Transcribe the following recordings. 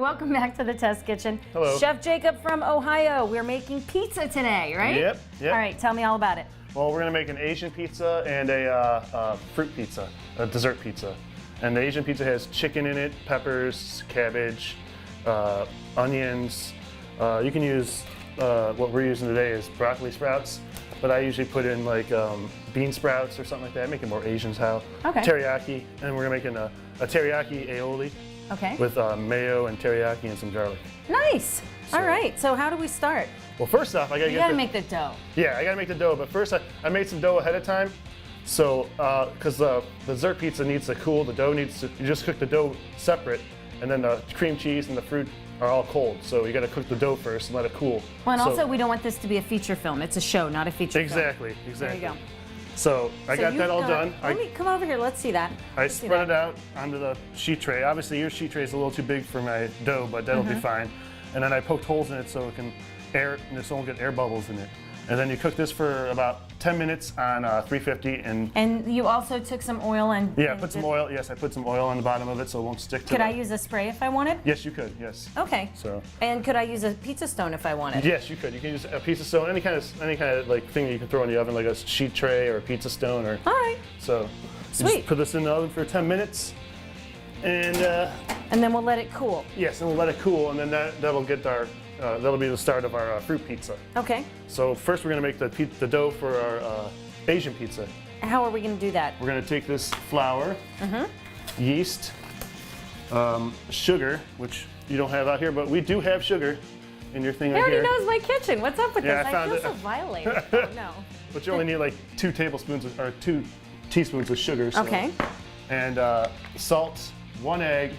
Welcome back to the Test Kitchen. Hello. Chef Jacob from Ohio. We're making pizza today, right? Yep. All right, tell me all about it. Well, we're gonna make an Asian pizza and a fruit pizza, a dessert pizza. And the Asian pizza has chicken in it, peppers, cabbage, onions. You can use, what we're using today is broccoli sprouts, but I usually put in like bean sprouts or something like that, make it more Asian style. Okay. Teriyaki, and we're making a teriyaki aioli. Okay. With mayo and teriyaki and some garlic. Nice. All right, so how do we start? Well, first off, I gotta You gotta make the dough. Yeah, I gotta make the dough, but first I made some dough ahead of time. So, because the dessert pizza needs to cool, the dough needs to, you just cook the dough separate, and then the cream cheese and the fruit are all cold. So you gotta cook the dough first and let it cool. Well, and so, also we don't want this to be a feature film. It's a show, not a feature film. Exactly. There you go. So I got that all done. Let me come over here, let's see that. I spread it out onto the sheet tray. Obviously your sheet tray is a little too big for my dough, but that'll be fine. And then I poked holes in it so it can air, and this won't get air bubbles in it. And then you cook this for about 10 minutes on 350. And you also took some oil and... Yeah, put some oil. Yes, I put some oil on the bottom of it so it won't stick to Could I use a spray if I wanted? Yes, you could, yes. Okay. So. And could I use a pizza stone if I wanted? Yes, you could. You can use a pizza stone, any kind of like thing that you can throw in the oven, like a sheet tray or a pizza stone or. All right. So. Sweet. Just put this in the oven for 10 minutes, and then we'll let it cool. yes, and we'll let it cool, and then that'll get our that'll be the start of our fruit pizza. Okay. So first we're gonna make the dough for our Asian pizza. How are we going to do that? We're gonna take this flour, yeast, sugar, which you don't have out here, but we do have sugar in your thing He right already here. knows my kitchen. What's up with Yeah, this? I found feel it. so violated. Oh, no. But you only need like 2 teaspoons of sugar. So. Okay. And salt, 1 egg,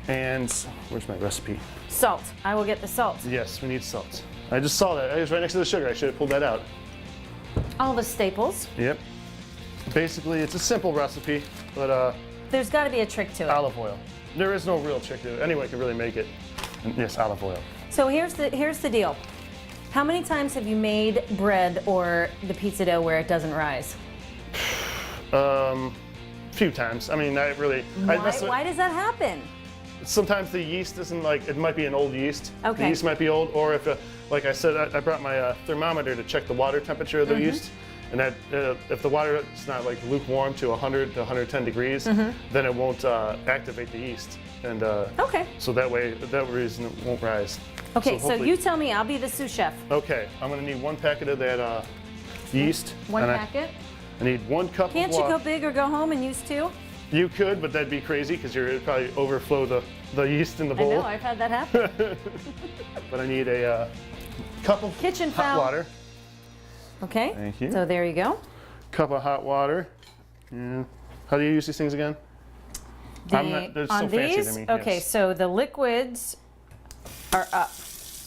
and where's my recipe? Salt. I will get the salt. Yes, we need salt. I just saw that. It was right next to the sugar. I should have pulled that out. All the staples. Yep. Basically, it's a simple recipe, but There's got to be a trick to it. olive oil. There is no real trick to it. Anyone can really make it. And yes, olive oil. So here's the deal. How many times have you made bread or the pizza dough where it doesn't rise? Few times. I mean, I really. Why does that happen? Sometimes the yeast isn't like, it might be an old yeast. Okay. The yeast might be old, or if, like I said, I brought my thermometer to check the water temperature of the yeast. And that if the water is not like lukewarm to 100 to 110 degrees, then it won't activate the yeast. And Okay. so that reason it won't rise. Okay, so hopefully- you tell me, I'll be the sous chef. Okay, I'm gonna need 1 packet of that yeast. One and packet? I need 1 cup Can't of you water. go big or go home and use 2? You could, but that'd be crazy because it'd probably overflow the yeast in the I bowl. know, I've had that happen. But I need a cup of Kitchen hot foul. water. Okay. Thank you. So there you go. Cup of hot water. Yeah. How do you use these things again? They're On so fancy these, to me. okay, yes. so the liquids are up,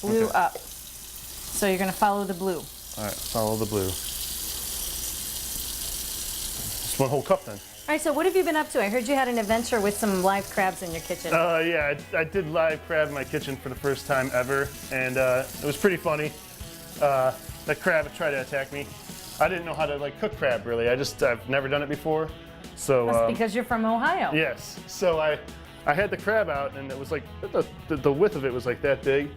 blue Okay. up. So you're gonna follow the blue. All right, follow the blue. Just 1 whole cup then. All right, so what have you been up to? I heard you had an adventure with some live crabs in your kitchen. Yeah, I did live crab in my kitchen for the first time ever, and it was pretty funny. That crab tried to attack me. I didn't know how to like cook crab really. I've never done it before, so. That's because you're from Ohio. Yes, so I had the crab out, and it was like the width of it was like that big,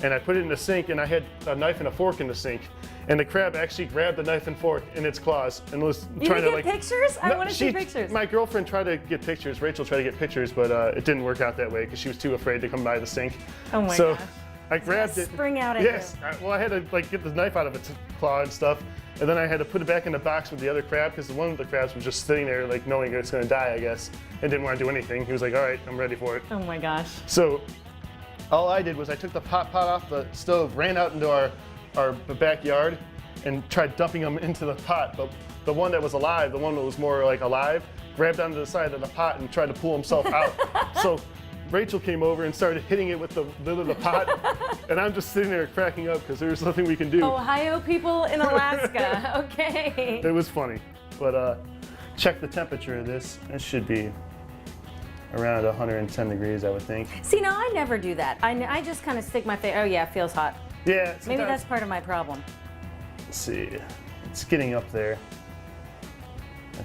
and I put it in the sink, and I had a knife and a fork in the sink, and the crab actually grabbed the knife and fork in its claws and was You trying to get like. pictures? I No, want to see pictures. My girlfriend tried to get pictures. Rachel tried to get pictures, but it didn't work out that way because she was too afraid to come by the sink. Oh my so gosh. I grabbed it. Spring out at Yes. you. Well, I had to like get the knife out of its claw and stuff, and then I had to put it back in the box with the other crab because one of the crabs was just sitting there like knowing it's going to die, I guess, and didn't want to do anything. He was like, "All right, I'm ready for it." Oh my gosh. So all I did was I took the pot off the stove, ran out into our backyard, and tried dumping them into the pot. But the one that was alive, the one that was more like alive, grabbed onto the side of the pot and tried to pull himself out. So Rachel came over and started hitting it with the lid of the pot, and I'm just sitting there cracking up because there's nothing we can do. Ohio people in Alaska. Okay. It was funny, but check the temperature of this. It should be around 110 degrees, I would think. See, now I never do that. I just kind of stick my face. Oh yeah, it feels hot. Yeah. Maybe sometimes- that's part of my problem. Let's see. It's getting up there. I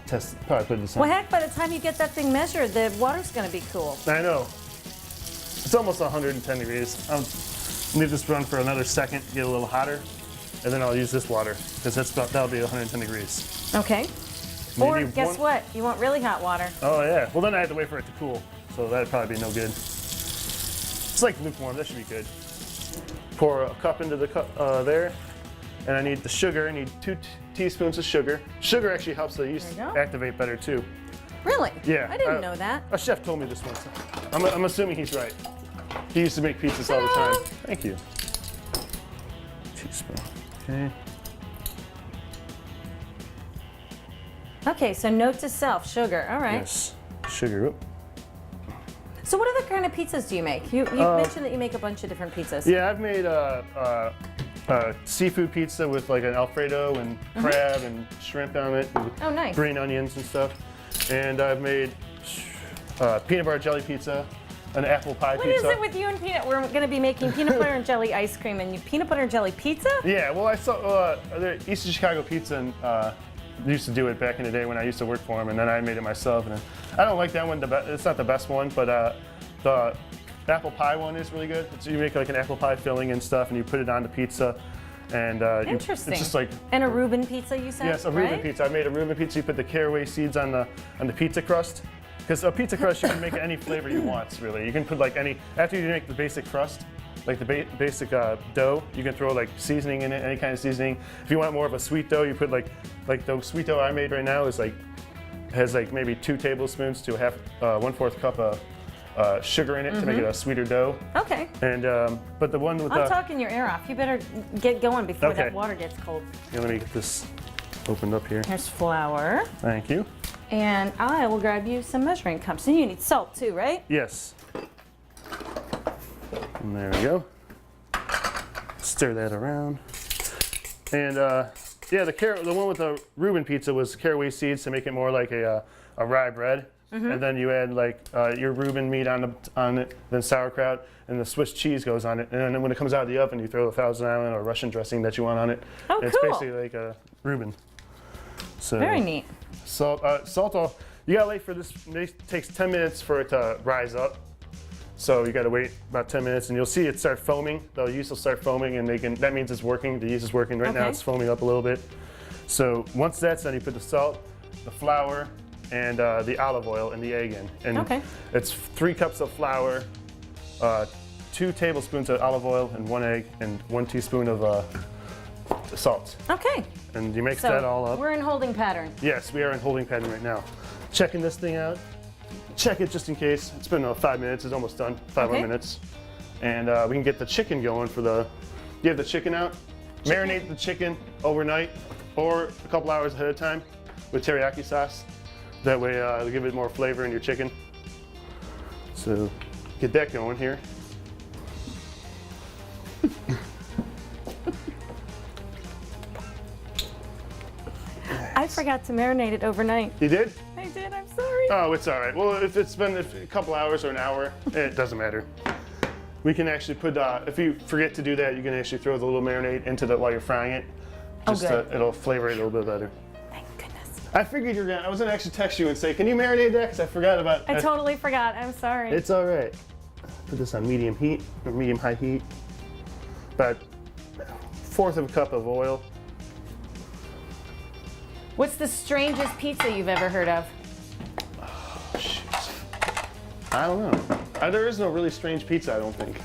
probably put this on. Well, heck, by the time you get that thing measured, the water's going to be cool. I know. It's almost 110 degrees. I'll leave this run for another second, get a little hotter, and then I'll use this water because that'll be 110 degrees. Okay. Maybe Or guess what? You want really hot water. Oh yeah. Well, then I have to wait for it to cool, so that'd probably be no good. It's like lukewarm. That should be good. Pour a cup into the cup there, and I need the sugar. I need 2 teaspoons of sugar. Sugar actually helps the yeast activate better too. Really? Yeah. I didn't know that. A chef told me this once. I'm assuming he's right. He used to make pizzas all the time. Thank you. Teaspoon. Okay. Okay, so note to self, sugar. All right. Yes. Sugar. Oop. So what other kind of pizzas do you make? You mentioned that you make a bunch of different pizzas. Yeah, I've made a seafood pizza with like an Alfredo and crab and shrimp on it. And Oh, nice. green onions and stuff. And I've made peanut butter jelly pizza, an apple pie What pizza. is it with you and peanut? We're going to be making peanut butter and jelly ice cream and peanut butter and jelly pizza? Yeah, well, I saw the East of Chicago Pizza and used to do it back in the day when I used to work for them, and then I made it myself. And I don't like that one. It's not the best one, but the apple pie one is really good. So you make like an apple pie filling and stuff, and you put it on the pizza. And Interesting. it's just like And a Reuben pizza, you said? yes, a Reuben pizza. I made a Reuben pizza. You put the caraway seeds on the pizza crust. Because a pizza crust, you can make it any flavor you want, really. You can put like any, after you make the basic crust, like the basic dough, you can throw like seasoning in it, any kind of seasoning. If you want more of a sweet dough, you put like the sweet dough I made right now is like, has like maybe 2 tablespoons to 1/4 cup of sugar in it to make it a sweeter dough. Okay. And, but the one with I'm talking your ear off. You better get going before Okay. that water gets cold. yeah, let me get this opened up here. Here's flour. Thank you. And I will grab you some measuring cups. And you need salt too, right? Yes. And there we go. Stir that around. And yeah, the one with the Reuben pizza was caraway seeds to make it more like a rye bread. And then you add like your Reuben meat on it, then sauerkraut, and the Swiss cheese goes on it. And then when it comes out of the oven, you throw the Thousand Island or Russian dressing that you want on it. Oh, It's cool. basically like a Reuben. So Very neat. Salt, you gotta wait for this. It takes 10 minutes for it to rise up. So you gotta wait about 10 minutes, and you'll see it start foaming. The yeast will start foaming, and that means it's working. The yeast is working right now. Okay. It's foaming up a little bit. So once that's done, you put the salt, the flour, and the olive oil and the egg in. And Okay. it's 3 cups of flour, 2 tablespoons of olive oil, and 1 egg, and 1 teaspoon of salt. Okay. And you mix So that all up. we're in holding pattern. Yes, we are in holding pattern right now. Checking this thing out. Check it just in case. It's been 5 minutes. It's almost done. 5 more Okay. minutes. And we can get the chicken going for the. You have the chicken out. Marinate the chicken overnight or a couple hours ahead of time with teriyaki sauce. That way it'll give it more flavor in your chicken. So get that going here. I forgot to marinate it overnight. You did? I did. I'm sorry. Oh, it's all right. Well, if it's been a couple hours or an hour, it doesn't matter. We can actually put, if you forget to do that, you can actually throw the little marinade into that while you're frying it. Just good. It'll flavor it a little bit better. Thank goodness. I figured I was gonna actually text you and say, can you marinate that? Because I forgot about I totally forgot. I'm sorry. It's all right. Put this on medium heat, or medium high heat. About 1/4 of a cup of oil. What's the strangest pizza you've ever heard of? Shoot. I don't know. There is no really strange pizza, I don't think.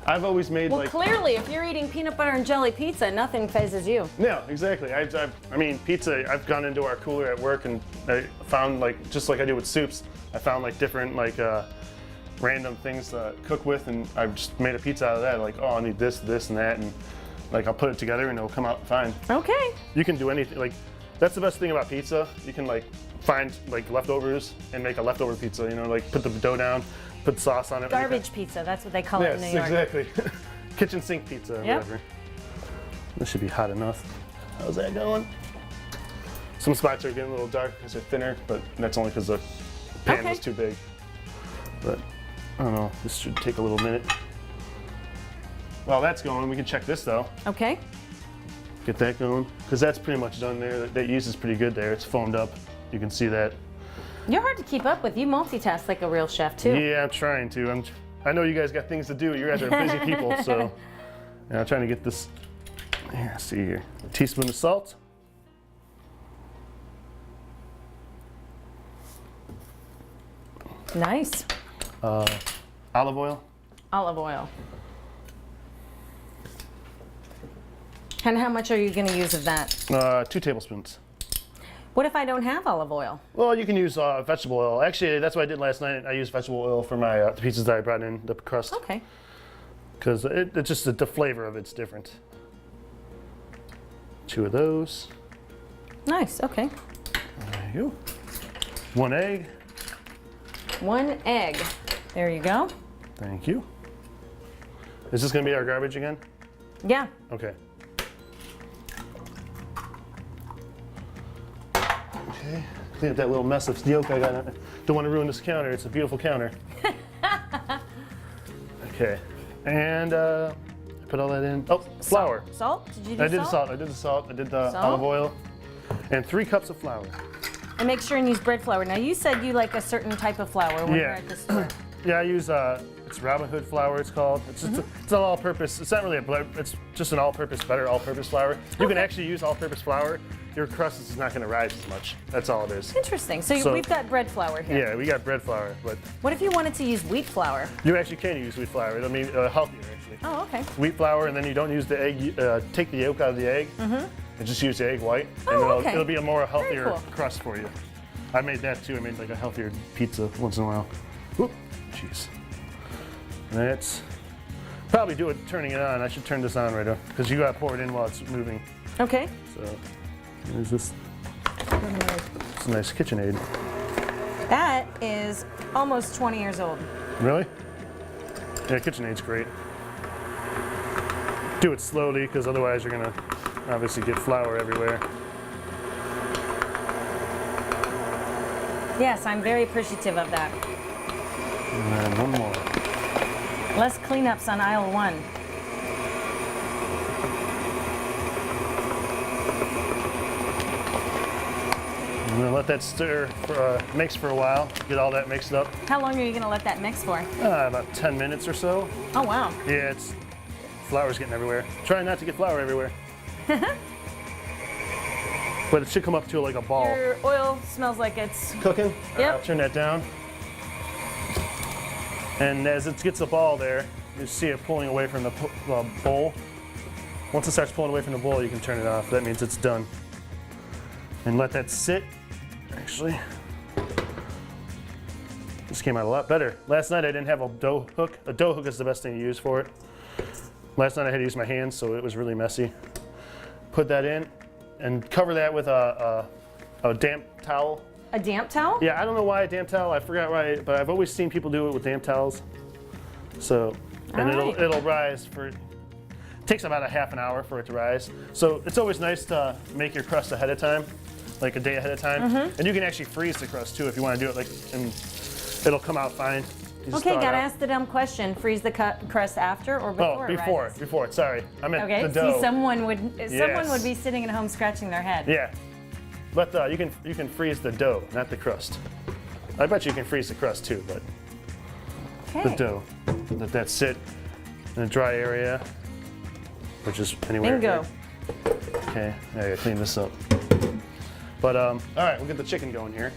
I've always made Well, like. clearly, if you're eating peanut butter and jelly pizza, nothing phases you. No, exactly. I mean, pizza, I've gone into our cooler at work and I found like, just like I do with soups, I found like different like random things to cook with, and I've just made a pizza out of that. Like, oh, I need this, this, and that, and like I'll put it together and it'll come out fine. Okay. You can do anything. Like, that's the best thing about pizza. You can like find like leftovers and make a leftover pizza, you know, like put the dough down, put sauce on it. Garbage pizza, that's what they call it in New Yes, York. exactly. Kitchen sink pizza or Yep. whatever. This should be hot enough. How's that going? Some spots are getting a little dark because they're thinner, but that's only because the pan Okay. was too big. But I don't know, this should take a little minute. While that's going, we can check this though. Okay. Get that going, because that's pretty much done there. That yeast is pretty good there. It's foamed up. You can see that. You're hard to keep up with. You multitask like a real chef, too. Yeah, I'm trying to. I know you guys got things to do. You guys are busy people, so I'm trying to get this. Here, see here. A teaspoon of salt. Nice. Olive oil. Olive oil. And how much are you going to use of that? 2 tablespoons. What if I don't have olive oil? Well, you can use vegetable oil. Actually, that's what I did last night. I used vegetable oil for my the pizzas that I brought in, the crust. Okay. Because it's just the flavor of it's different. 2 of those. Nice. Okay. There you go. 1 egg. 1 egg. There you go. Thank you. Is this going to be our garbage again? Yeah. Okay. Okay. Clean up that little mess of yolk I got on it. Don't want to ruin this counter. It's a beautiful counter. Okay. And put all that in. Oh, flour. Salt? Did you do I did the salt? salt. I did the salt. I did the Salt? olive oil. And 3 cups of flour. And make sure and use bread flour. Now you said you like a certain type of flour when you're at the store. Yeah, I use it's Robin Hood flour. It's called. It's just it's an all-purpose. It's not really a blend. It's just an all-purpose, better all-purpose flour. You can actually use all-purpose flour. Your crust is not going to rise as much. That's all it is. Interesting. So, we've got bread flour here. Yeah, we got bread flour, but What if you wanted to use wheat flour? you actually can use wheat flour. It'll be healthier actually. Oh, okay. Wheat flour, and then you don't use the egg. Take the yolk out of the egg, and just use the egg white, Oh, and okay. it'll be a more healthier cool. crust for you. I made that too. I made like a healthier pizza once in a while. Whoop, jeez. That's probably do it turning it on. I should turn this on right now because you got to pour it in while it's moving. Okay. So there's this. It's a nice KitchenAid. That is almost 20 years old. Really? Yeah, KitchenAid's great. Do it slowly because otherwise you're gonna obviously get flour everywhere. Yes, I'm very appreciative of that. And then one more. Less cleanups on aisle 1. I'm gonna let that stir, mix for a while, get all that mixed up. How long are you going to let that mix for? About 10 minutes or so. Oh, wow. Yeah, flour's getting everywhere. Try not to get flour everywhere. But it should come up to like a ball. Your oil smells like it's... Cooking? Yep. I'll turn that down. And as it gets a ball there, you see it pulling away from the bowl. Once it starts pulling away from the bowl, you can turn it off. That means it's done. And let that sit. Actually, this came out a lot better. Last night I didn't have a dough hook. A dough hook is the best thing to use for it. Last night I had to use my hands, so it was really messy. Put that in and cover that with a damp towel. A damp towel? Yeah, I don't know why a damp towel. I forgot why, but I've always seen people do it with damp towels. So, and All right. it'll rise for. It takes about a half an hour for it to rise. So it's always nice to make your crust ahead of time, like a day ahead of time. And you can actually freeze the crust too if you want to do it and it'll come out fine. You just Okay, thaw it gotta out. ask the dumb question. Freeze the crust after or before? Oh, it rises? before. Sorry, I meant Okay. the dough. See, someone would Yes. be sitting at home scratching their head. Yeah, but you can freeze the dough, not the crust. I bet you can freeze the crust too, but Okay. the dough. Let that sit in a dry area, which is anywhere. Bingo. here. Okay, I gotta clean this up. But all right, we'll get the chicken going here.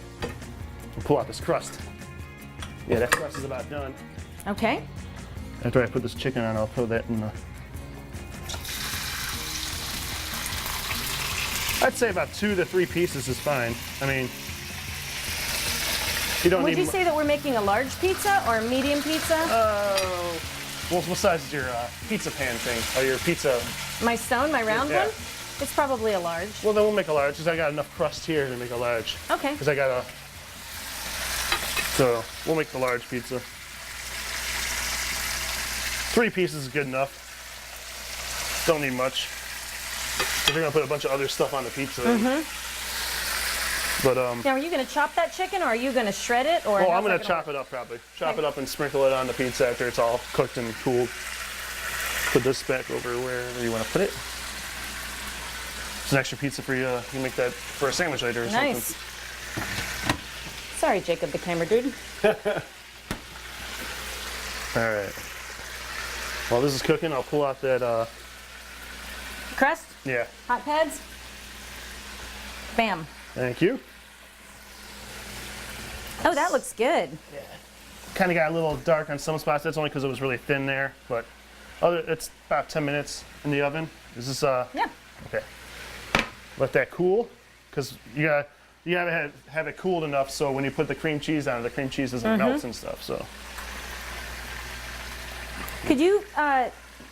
We'll pull out this crust. Yeah, that crust is about done. Okay. After I put this chicken on, I'll put that in the. I'd say about 2 to 3 pieces is fine. I mean, you don't Would need. you say that we're making a large pizza or a medium pizza? Well, what size is your pizza pan thing? Or your pizza? My stone, my round Yeah. one? It's probably a large. Well, then we'll make a large because I got enough crust here to make a large. Okay. Because I got a. So we'll make the large pizza. 3 pieces is good enough. Don't need much. If you're gonna put a bunch of other stuff on the pizza. But Now, are you going to chop that chicken or are you going to shred it? Or oh, how's I'm gonna that chop it up probably. Chop Okay. it up and sprinkle it on the pizza after it's all cooked and cooled. Put this back over wherever you want to put it. It's an extra pizza for you. You can make that for a sandwich later or Nice. something. Sorry, Jacob, the camera dude. All right. While this is cooking, I'll pull out that, Crust? yeah. Hot pads? Bam. Thank you. Oh, that looks good. Kind of got a little dark on some spots. That's only because it was really thin there, but it's about 10 minutes in the oven. Is this, Yeah. okay. Let that cool, because you gotta have it cooled enough so when you put the cream cheese on it, the cream cheese doesn't melt and stuff, so. Could you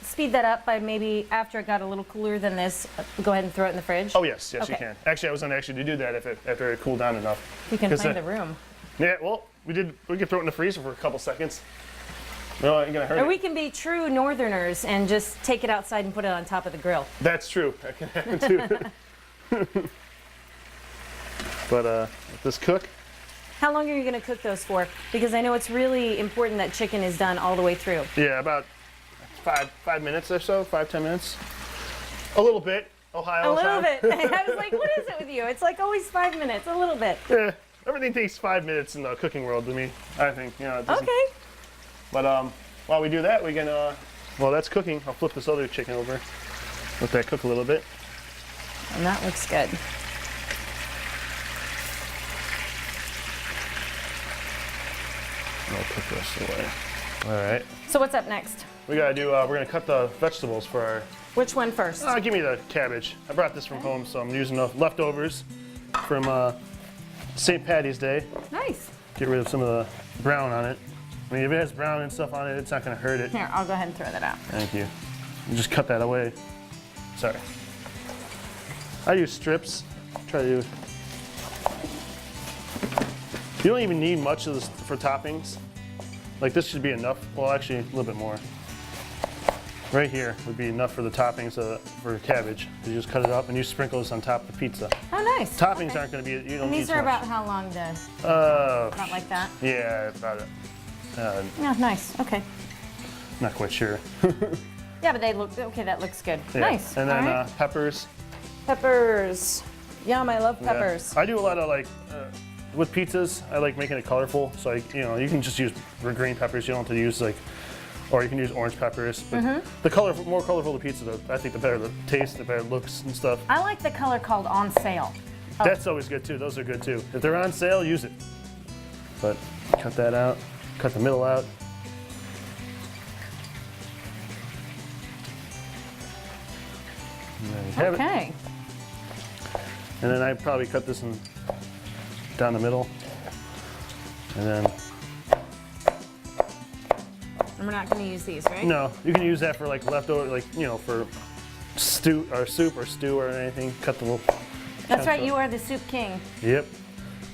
speed that up by maybe after it got a little cooler than this, go ahead and throw it in the fridge? Oh yes, you Okay. can. Actually, I was going to actually do that after it cooled down enough. You can 'Cause find the room. Yeah, well, we could throw it in the freezer for a couple seconds. No, it ain't gonna hurt Or it. we can be true northerners and just take it outside and put it on top of the grill. That's true. That can happen too. But let this cook. How long are you going to cook those for? Because I know it's really important that chicken is done all the way through. Yeah, about 5 minutes or so, 5-10 minutes. A little bit. Ohio. A little time. bit. I was like, what is it with you? It's like always 5 minutes, a little bit. Yeah, everything takes 5 minutes in the cooking world to me. I think, you know. It doesn't- Okay. But while we do that, we can. While that's cooking, I'll flip this other chicken over. Let that cook a little bit. And that looks good. I'll put this away. All right. So what's up next? We gotta do. We're gonna cut the vegetables for our. Which one first? Give me the cabbage. I brought this from home, so I'm using the leftovers from St. Patty's Day. Nice. Get rid of some of the brown on it. I mean, if it has brown and stuff on it, it's not gonna hurt it. Here, I'll go ahead and throw that out. Thank you. You just cut that away. Sorry. I use strips. Try to do. You don't even need much of this for toppings. Like this should be enough. Well, actually, a little bit more. Right here would be enough for the toppings for cabbage. You just cut it up and you sprinkle this on top of the pizza. Oh, nice. Toppings Okay. aren't going to be. You don't And need these too are much. about how long to? Not like that. Yeah, about it. Yeah, nice. Okay. Not quite sure. Yeah, but they look okay. That looks good. Yeah. Nice. And then All right. peppers. Peppers. Yum! I love Yeah. peppers. I do a lot of like with pizzas. I like making it colorful. So you can just use green peppers. You don't have to use like, or you can use orange peppers. But the more colorful the pizza, I think the better the taste, the better it looks and stuff. I like the color called on sale. Oh. That's always good too. Those are good too. If they're on sale, use it. But cut that out. Cut the middle out. And there you have it. Okay. And then I probably cut this down the middle. And then, And we're not going to use these, right? no, you can use that for like leftover, like, for stew or soup or stew or anything. Cut the little. That's right. chunks You up. are the soup king. Yep.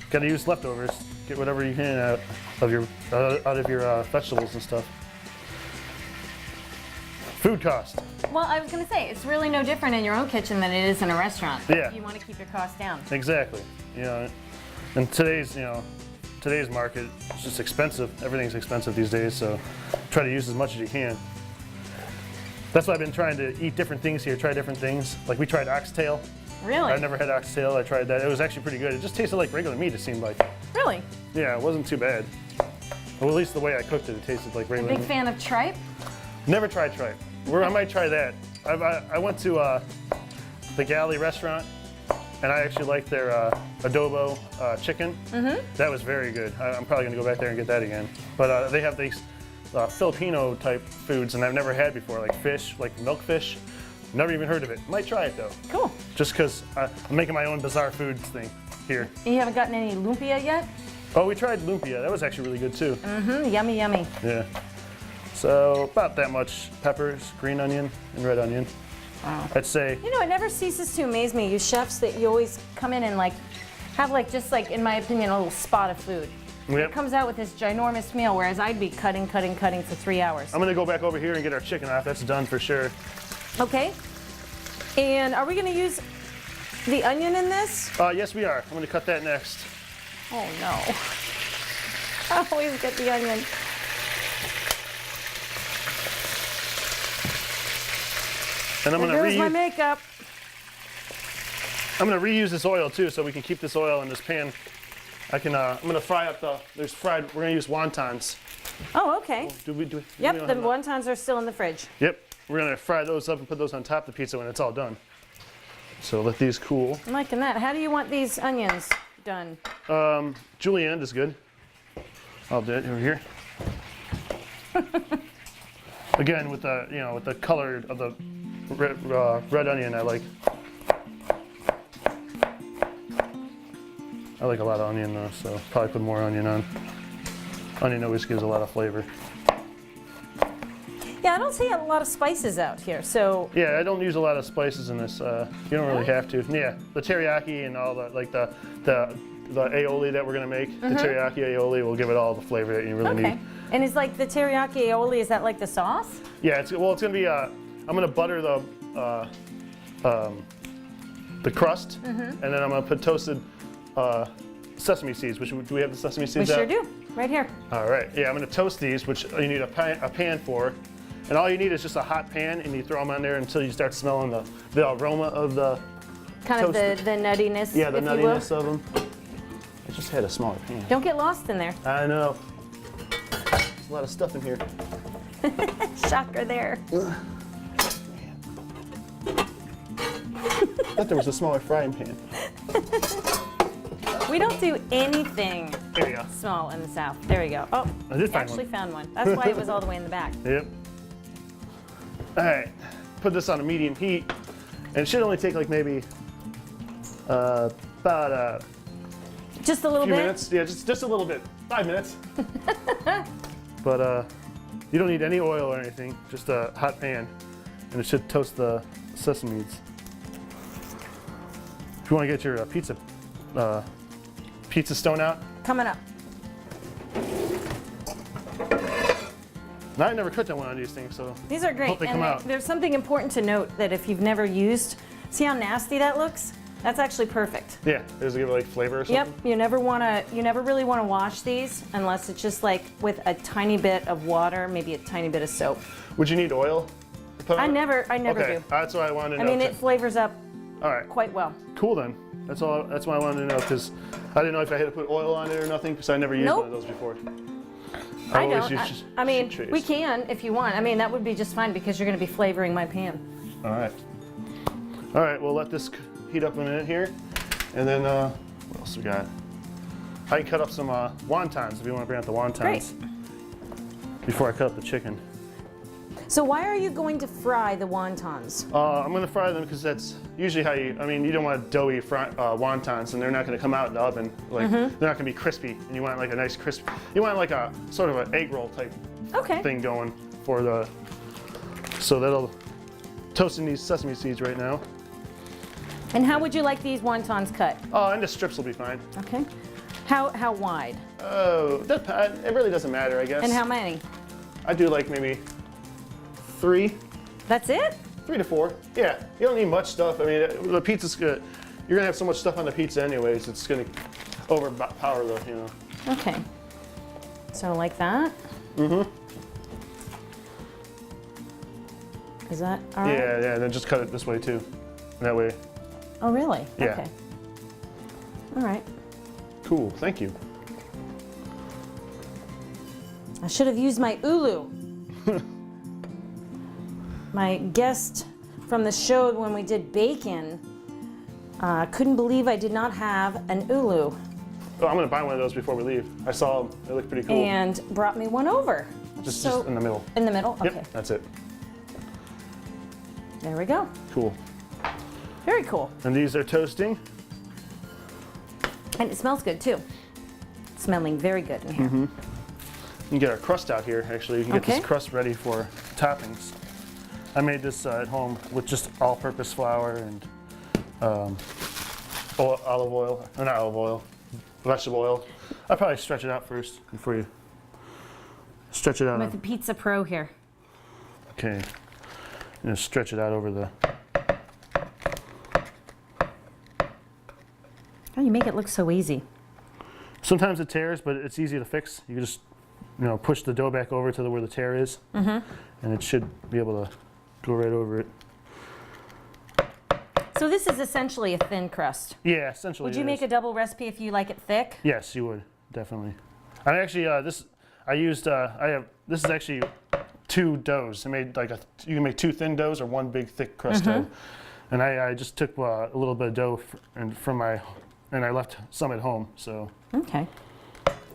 Got to use leftovers. Get whatever you can out of your vegetables and stuff. Food cost. Well, I was going to say it's really no different in your own kitchen than it is in a restaurant. Yeah. You want to keep your costs down. Exactly. And today's market is just expensive. Everything's expensive these days, so try to use as much as you can. That's why I've been trying to eat different things here, try different things. Like we tried oxtail. Really? I never had oxtail. I tried that. It was actually pretty good. It just tasted like regular meat, it seemed like. Really? Yeah, it wasn't too bad. Well, at least the way I cooked it, it tasted like regular Big meat. fan of tripe? Never tried tripe. I might try that. I went to the Galley restaurant, and I actually liked their adobo chicken. That was very good. I'm probably going to go back there and get that again. But they have these Filipino type foods, and I've never had before, like fish, like milkfish. Never even heard of it. Might try it though. Cool. Just because I'm making my own bizarre foods thing here. And you haven't gotten any lumpia yet? Oh, we tried lumpia. That was actually really good too. Yummy, yummy. Yeah. So about that much peppers, green onion, and red onion. Wow. I'd say. You know, it never ceases to amaze me, you chefs, that you always come in and have just in my opinion, a little spot of food. Yep. It comes out with this ginormous meal, whereas I'd be cutting for 3 hours. I'm gonna go back over here and get our chicken off. That's done for sure. Okay. And are we going to use the onion in this? Yes, we are. I'm gonna cut that next. Oh no. I always get the onion. And I'm There goes my makeup. I'm gonna reuse this oil too, so we can keep this oil in this pan I'm gonna fry up there's fried, we're gonna use wontons. Oh, okay. Do we Yep, don't the have wontons are still in the fridge. Yep, we're gonna fry those up and put those on top of the pizza when it's all done. So let these cool. I'm liking that. How do you want these onions done? Julienne is good. I'll do it over here. Again, with the with the color of the red onion, I like a lot of onion though, so probably put more onion on. Onion always gives a lot of flavor. Yeah, I don't see a lot of spices out here, so. Yeah, I don't use a lot of spices in this. You don't really have to. Yeah, the teriyaki and all the the aioli that we're gonna make, the teriyaki aioli will give it all the flavor that you really need. And is like the teriyaki aioli, is that like the sauce? Yeah, it's gonna be. I'm gonna butter the crust, and then I'm gonna put toasted sesame seeds. Which do we have the sesame seeds? We sure do, right here. All right. Yeah, I'm gonna toast these, which you need a pan for, and all you need is just a hot pan, and you throw them on there until you start smelling the aroma of the kind of the nuttiness. Yeah, the if nuttiness you will. of them. I just had a smaller pan. Don't get lost in there. I know. There's a lot of stuff in here. Shocker there. I thought there was a smaller frying pan. We don't do anything There you go. small in the South. There we go. Oh, I did find actually one. found one. That's why it was all the way in the back. Yep. All right. Put this on a medium heat, and it should only take like maybe about a Just a little few bit. minutes. Yeah, just a little bit. 5 minutes. But you don't need any oil or anything. Just a hot pan, and it should toast the sesame seeds. If you want to get your pizza stone out. Coming up. Now, I never cooked on one of these things, so These are great. hope they come And out. there's something important to note that if you've never used, see how nasty that looks? That's actually perfect. Yeah, does it give it like flavor or something? Yep, you never really want to wash these unless it's just like with a tiny bit of water, maybe a tiny bit of soap. Would you need oil? to put on I it? never Okay, do. that's what I wanted to I know. mean, it flavors up All right, quite well. cool then. That's all. That's what I wanted to know because I didn't know if I had to put oil on it or nothing because I never used Nope. one of those before. I always don't. use I mean, trays. we can if you want. I mean, that would be just fine because you're going to be flavoring my pan. All right. All right, we'll let this heat up a minute here. And then, what else we got? I can cut up some wontons if you want to bring out the wontons. Great. Before I cut up the chicken. So why are you going to fry the wontons? I'm going to fry them because that's usually how you don't want doughy wontons and they're not going to come out in the oven. Like, they're not going to be crispy. And you want like a nice crisp, you want like a sort of an egg roll type thing going for the, so that'll, toasting these sesame seeds right now. And how would you like these wontons cut? And the strips will be fine. Okay. How wide? Oh, it really doesn't matter, I guess. And how many? I do like maybe 3. That's it? 3 to 4. Yeah, you don't need much stuff. I mean, the pizza's good. You're gonna have so much stuff on the pizza anyways. It's gonna overpower the, Okay. So like that? Mm-hmm. Is that all right? Yeah, and then just cut it this way too. That way. Oh, really? Yeah. Okay. All right. Cool, thank you. I should have used my ulu. My guest from the show when we did bacon couldn't believe I did not have an ulu. Oh, I'm gonna buy one of those before we leave. I saw them, they look pretty cool. And brought me one over. Just So- in the middle. In the middle? Yep, Okay. that's it. There we go. Cool. Very cool. And these are toasting. And it smells good too. It's smelling very good in here. You can get our crust out here, actually. You can get Okay. this crust ready for toppings. I made this at home with just all-purpose flour and olive oil, or not olive oil, vegetable oil. I'll probably stretch it out first before you stretch it out. With the Pizza Pro here. Okay, just stretch it out over the. Oh, you make it look so easy. Sometimes it tears, but it's easy to fix. You just, push the dough back over to where the tear is, and it should be able to go right over it. So this is essentially a thin crust. Yeah, essentially. Would you make a double recipe if you like it thick? Yes, you would definitely. I actually this is actually 2 doughs. I made like you can make 2 thin doughs or 1 big thick crust dough. And I just took a little bit of dough and I left some at home. So. Okay.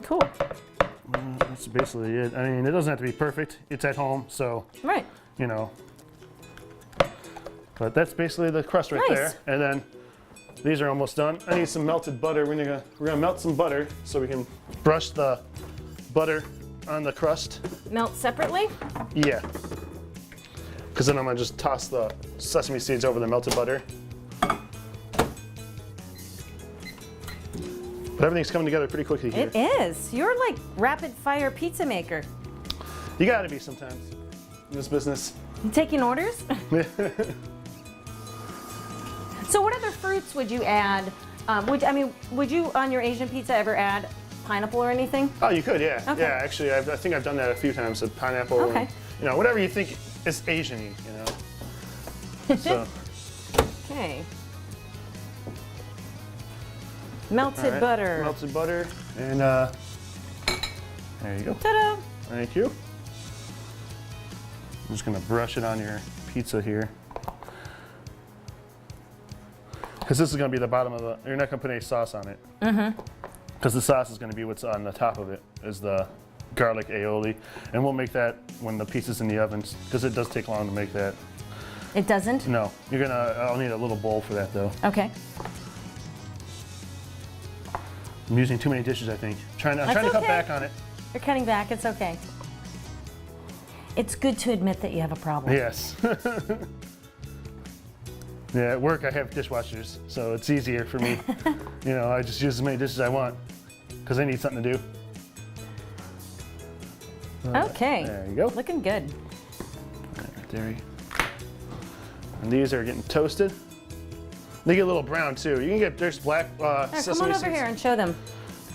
Cool. That's basically it. I mean, it doesn't have to be perfect. It's at home, so. Right. You know. But that's basically the crust right there. And then these are almost done. I need some melted butter. We're gonna melt some butter so we can brush the butter on the crust. Melt separately? Yeah. Because then I'm gonna just toss the sesame seeds over the melted butter. But everything's coming together pretty quickly here. It is. You're like rapid fire pizza maker. You gotta be sometimes in this business. You taking orders? So what other fruits would you add? Would you on your Asian pizza ever add pineapple or anything? Oh, you could, yeah. Okay. Yeah, actually, I think I've done that a few times with pineapple. Okay. And, whatever you think is Asian-y, So. Okay. Melted butter. Melted butter, and there you go. Ta-da! Thank you. I'm just gonna brush it on your pizza here. Because this is gonna be the bottom of you're not gonna put any sauce on it. Because the sauce is gonna be what's on the top of it, is the garlic aioli. And we'll make that when the pizza's in the ovens, because it does take long to make that. It doesn't? No, I'll need a little bowl for that though. Okay. I'm using too many dishes, I think. I'm trying to cut back on it. You're cutting back, it's okay. It's good to admit that you have a problem. Yes. Yeah, at work I have dishwashers, so it's easier for me. I just use as many dishes as I want, because I need something to do. Okay. There you go. Looking good. Right there. And these are getting toasted. They get a little brown too. There's black sesame come on over seeds. here and show them.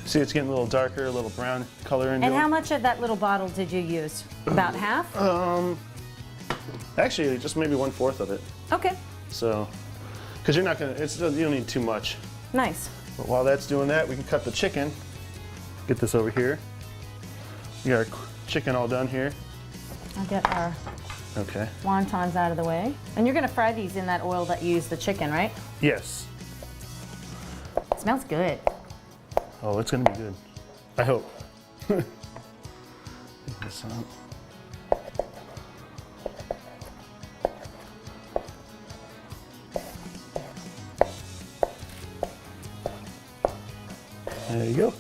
See, it's getting a little darker, a little brown color into And it. how much of that little bottle did you use? About half? Actually, just maybe 1/4 of it. Okay. So, because you don't need too much. Nice. But while that's doing that, we can cut the chicken. Get this over here. We got our chicken all done here. I'll get our wontons out of the way. And you're gonna fry these in that oil that you use the chicken, right? Yes. It smells good. Oh, it's gonna be good. I hope. Get this out. There you go.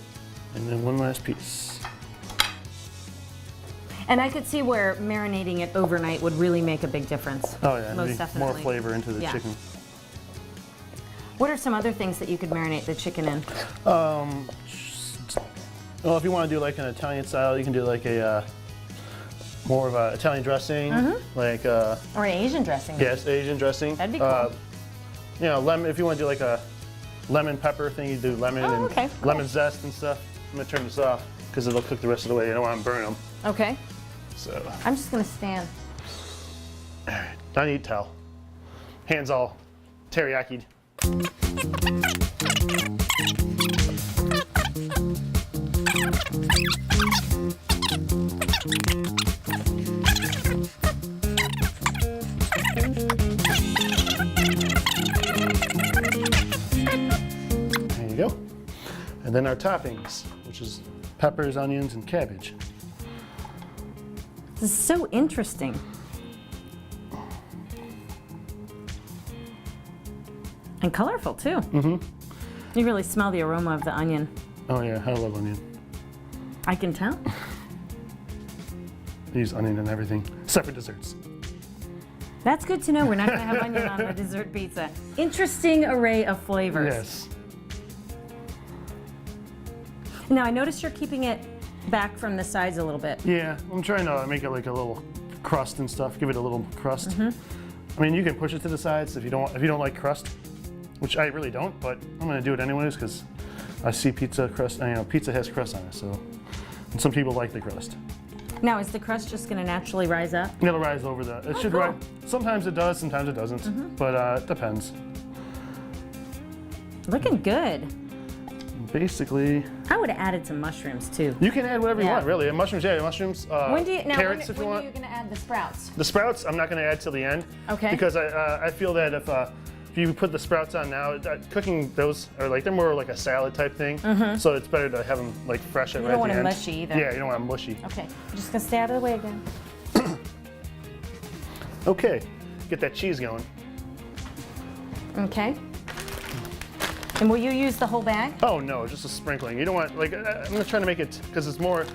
And then one last piece. And I could see where marinating it overnight would really make a big difference. Oh yeah, most definitely. More flavor into the chicken. What are some other things that you could marinate the chicken in? Well, if you want to do like an Italian style, you can do like a more of a Italian dressing, like or Asian dressing. Yes, Asian dressing. That'd be cool. Lemon. If you want to do like a lemon pepper thing, you do lemon and cool. lemon zest and stuff. I'm gonna turn this off because it'll cook the rest of the way. I don't want to burn them. Okay. So. I'm just gonna stand. All right. I need towel. Hands all teriyaki. There you go. And then our toppings, which is peppers, onions, and cabbage. This is so interesting. And colorful too. You really smell the aroma of the onion. Oh yeah, I love onion. I can tell. I use onion and everything, except for desserts. That's good to know. We're not going to have onion on the dessert pizza. Interesting array of flavors. Yes. Now I notice you're keeping it back from the sides a little bit. Yeah, I'm trying to make it like a little crust and stuff. Give it a little crust. I mean, you can push it to the sides if you don't like crust, which I really don't. But I'm gonna do it anyways because I see pizza crust. Pizza has crust on it, so and some people like the crust. Now is the crust just going to naturally rise up? It'll rise over it should cool. rise. Sometimes it does, sometimes it doesn't. But it depends. Looking good. Basically, I would have added some mushrooms too. you can add whatever you Yeah. want, really. And mushrooms, yeah, mushrooms. Carrots, if you when want. are you gonna add the sprouts? The sprouts, I'm not going to add till the end. Okay. Because I feel that if you put the sprouts on now, cooking those are like, they're more like a salad type thing. So it's better to have them like fresh at You right don't at the want end. it mushy either. Yeah, you don't want them mushy. Okay, I'm just gonna stay out of the way again. Okay, get that cheese going. Okay. And will you use the whole bag? Oh no, just a sprinkling. You don't want, like, I'm not trying to make it, because it's more,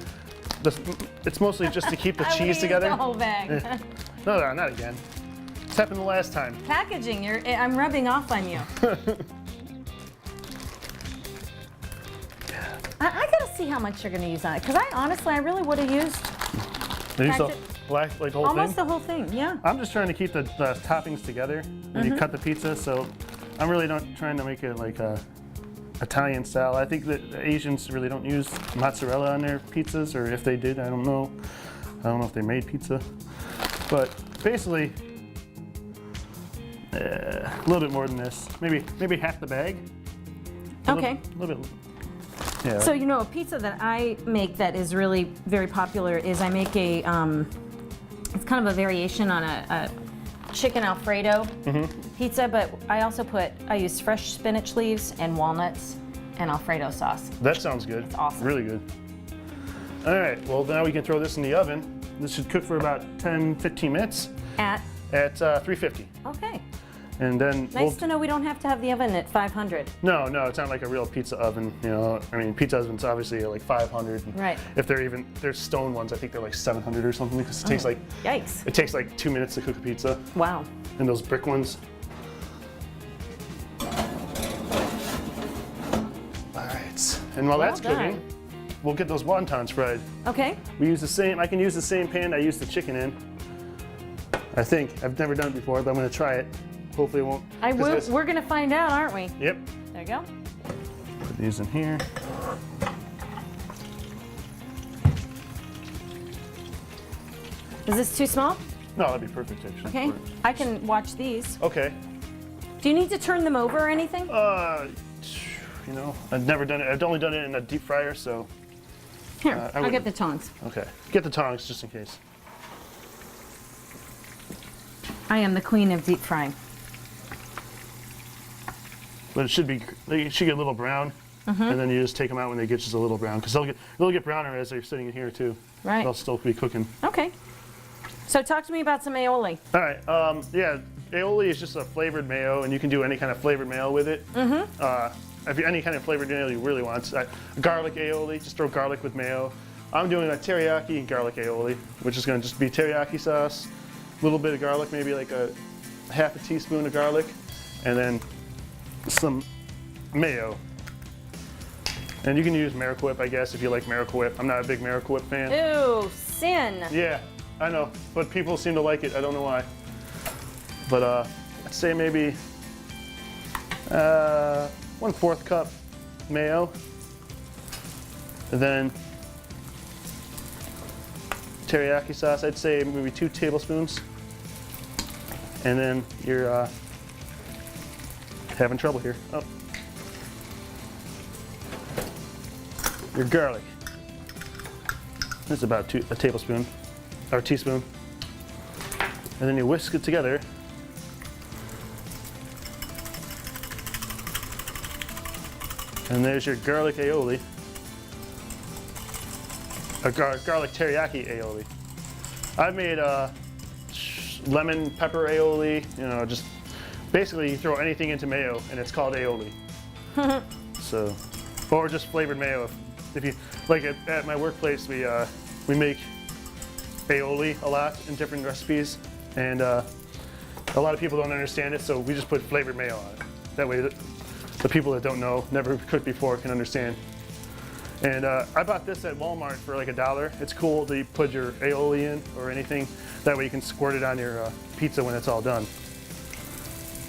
it's mostly just to keep the I would've cheese used together. the whole bag. No, not again. This happened the last time. Packaging, I'm rubbing off on you. I gotta see how much you're gonna use on it, because I really would have used Did you Packed like the whole almost thing? the whole thing, yeah. I'm just trying to keep the toppings together when you cut the pizza, so I'm really not trying to make it like a Italian style. I think that the Asians really don't use mozzarella on their pizzas, or if they did, I don't know. I don't know if they made pizza. But basically, a little bit more than this. Maybe half the bag. Okay. A little bit. Yeah. So you know, a pizza that I make that is really very popular is I make a, it's kind of a variation on a chicken Alfredo pizza, but I use fresh spinach leaves and walnuts and Alfredo sauce. That sounds good. It's awesome. Really good. All right, well now we can throw this in the oven. This should cook for about 10-15 minutes At 350. okay. And then Nice to know we don't have to have the oven at 500. No, it's not like a real pizza oven. You know, I mean, pizza ovens obviously are like 500. Right. If there's stone ones, I think they're like 700 or something, because Yikes. it takes like 2 minutes to cook a pizza. Wow. And those brick ones. All right. And while that's done. cooking, we'll get those wontons fried. Okay. I can use the same pan I used the chicken in. I think. I've never done it before, but I'm gonna try it. Hopefully it won't. We're gonna find out, aren't we? Yep. There you go. Put these in here. Is this too small? No, that'd be perfect actually. Okay. for it. I can watch these. Okay. Do you need to turn them over or anything? You know, I've never done it. I've only done it in a deep fryer, so. Here, I I'll get wouldn't. the tongs. Okay. Get the tongs just in case. I am the queen of deep frying. But they should get a little brown, and then you just take them out when they get just a little brown, because they'll get browner as they're sitting in here too. Right. They'll still be cooking. Okay. So talk to me about some aioli. All right. Yeah, aioli is just a flavored mayo, and you can do any kind of flavored mayo with it. If you, any kind of flavored mayo you really want. Garlic aioli, just throw garlic with mayo. I'm doing a teriyaki garlic aioli, which is going to just be teriyaki sauce, a little bit of garlic, maybe like a half a teaspoon of garlic, and then some mayo. And you can use Miracle Whip, I guess, if you like Miracle Whip. I'm not a big Miracle Whip fan. Ew, sin. Yeah, I know, but people seem to like it. I don't know why. But I'd say maybe 1/4 cup mayo, and then teriyaki sauce. I'd say maybe 2 tablespoons, and then you're having trouble here. Oh, your garlic. That's about a tablespoon or a teaspoon, and then you whisk it together. And there's your garlic aioli. A garlic teriyaki aioli. I've made lemon pepper aioli. You know, just basically you throw anything into mayo and it's called aioli. So, or just flavored mayo. If you like, at my workplace, we make aioli a lot in different recipes, and a lot of people don't understand it, so we just put flavored mayo on it. That way, the people that don't know, never cooked before, can understand. And I bought this at Walmart for like $1. It's cool that you put your aioli in or anything. That way you can squirt it on your pizza when it's all done.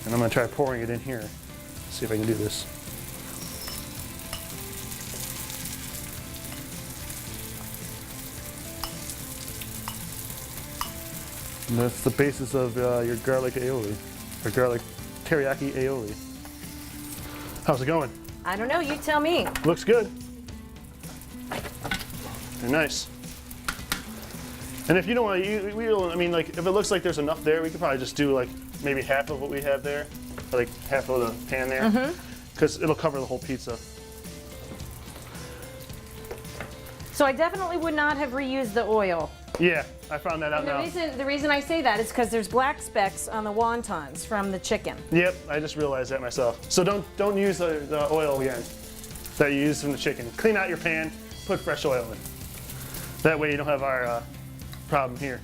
And I'm gonna try pouring it in here. See if I can do this. And that's the basis of your garlic aioli, or garlic teriyaki aioli. How's it going? I don't know, you tell me. Looks good. They're nice. And if you don't want to, I mean, like, if it looks like there's enough there, we could probably just do like maybe half of what we have there, or like half of the pan there, because it'll cover the whole pizza. So I definitely would not have reused the oil. Yeah, I found that out now. The reason I say that is because there's black specks on the wontons from the chicken. Yep, I just realized that myself. So don't use the oil again that you used from the chicken. Clean out your pan, put fresh oil in. That way you don't have our problem here.